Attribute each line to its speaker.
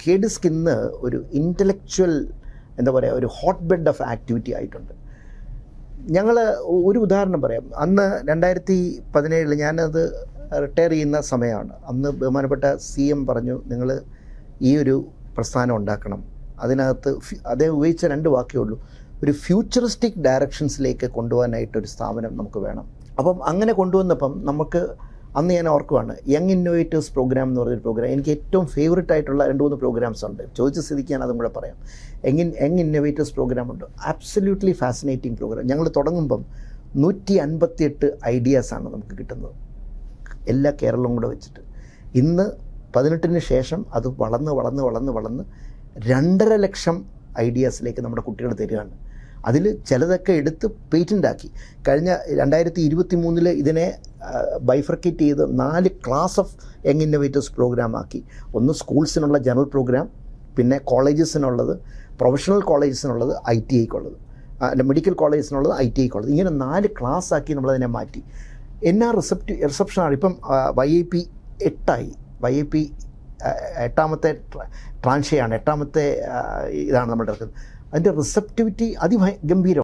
Speaker 1: K disk ഇന്ന് ഒരു intellectual എന്താ പറയുക, ഒരു ഹോട്ട് ബെഡ് ഓഫ് ആക്ടിവിറ്റി ആയിട്ടുണ്ട്. ഞങ്ങൾ ഒരു ഉദാഹരണം പറയാം. അന്ന് 2017 ഞാനത് റിട്ടയർ ചെയ്യുന്ന സമയമാണ്. അന്ന് ബഹുമാനപ്പെട്ട CM പറഞ്ഞു, നിങ്ങൾ ഈ ഒരു പ്രസ്ഥാനം ഉണ്ടാക്കണം. അതിനകത്ത് അദ്ദേഹം ഉപയോഗിച്ച 2 വാക്കേ ഉള്ളൂ, ഒരു ഫ്യൂച്ചറിസ്റ്റിക് ഡയറക്ഷൻസിലേക്ക് കൊണ്ടുപോകാനായിട്ടൊരു സ്ഥാപനം നമുക്ക് വേണം. അപ്പം അങ്ങനെ കൊണ്ടുവന്നപ്പം നമുക്ക് അന്ന് ഞാൻ ഓർക്കുവാണ്, യങ് ഇന്നോവേറ്റേഴ്സ് പ്രോഗ്രാം എന്ന് പറഞ്ഞൊരു പ്രോഗ്രാം. എനിക്ക് ഏറ്റവും ഫേവററ്റ് ആയിട്ടുള്ള 2-3 പ്രോഗ്രാംസ് ഉണ്ട്. ചോദിച്ച സ്ഥിതിക്ക് ഞാൻ അതും കൂടെ പറയാം. യങ് ഇന്നോവേറ്റേഴ്സ് പ്രോഗ്രാം ഉണ്ട്. Absolutely fascinating programme. ഞങ്ങൾ തുടങ്ങുമ്പം 158 ഐഡിയാസാണ് നമുക്ക് കിട്ടുന്നത്, എല്ലാ കേരളവും കൂടെ വെച്ചിട്ട്. ഇന്ന് 18-ന് ശേഷം അത് വളർന്ന് 2.5 ലക്ഷം ഐഡിയാസിലേക്ക് നമ്മുടെ കുട്ടികൾ തരികയാണ്. അതിൽ ചിലതൊക്കെ എടുത്ത് പേറ്റൻ്റാക്കി. കഴിഞ്ഞ 2023 ഇതിനെ ബൈഫർക്കേറ്റ് ചെയ്ത് 4 class of young innovators programme ആക്കി. ഒന്ന് സ്കൂൾസിനുള്ള ജനറൽ പ്രോഗ്രാം, പിന്നെ കോളേജസിനുള്ളത്, പ്രൊഫഷണൽ കോളേജസിനുള്ളത്, ITIക്കുള്ളത്, മെഡിക്കൽ കോളേജസിനുള്ളത്, ITIക്കുള്ളത്, ഇങ്ങനെ 4 ക്ലാസ് ആക്കി നമ്മളതിനെ മാറ്റി. എന്നാ റിസപ്ഷനാണ്. ഇപ്പം YIP 8ആയി. YIP 8ാമത്തെ ട്രാൻഷയാണ്, 8ാമത്തെ ഇതാണ് നമ്മൾ എടുക്കുന്നത്. അതിൻ്റെ റിസപ്റ്റിവിറ്റി അതിഗംഭീരം.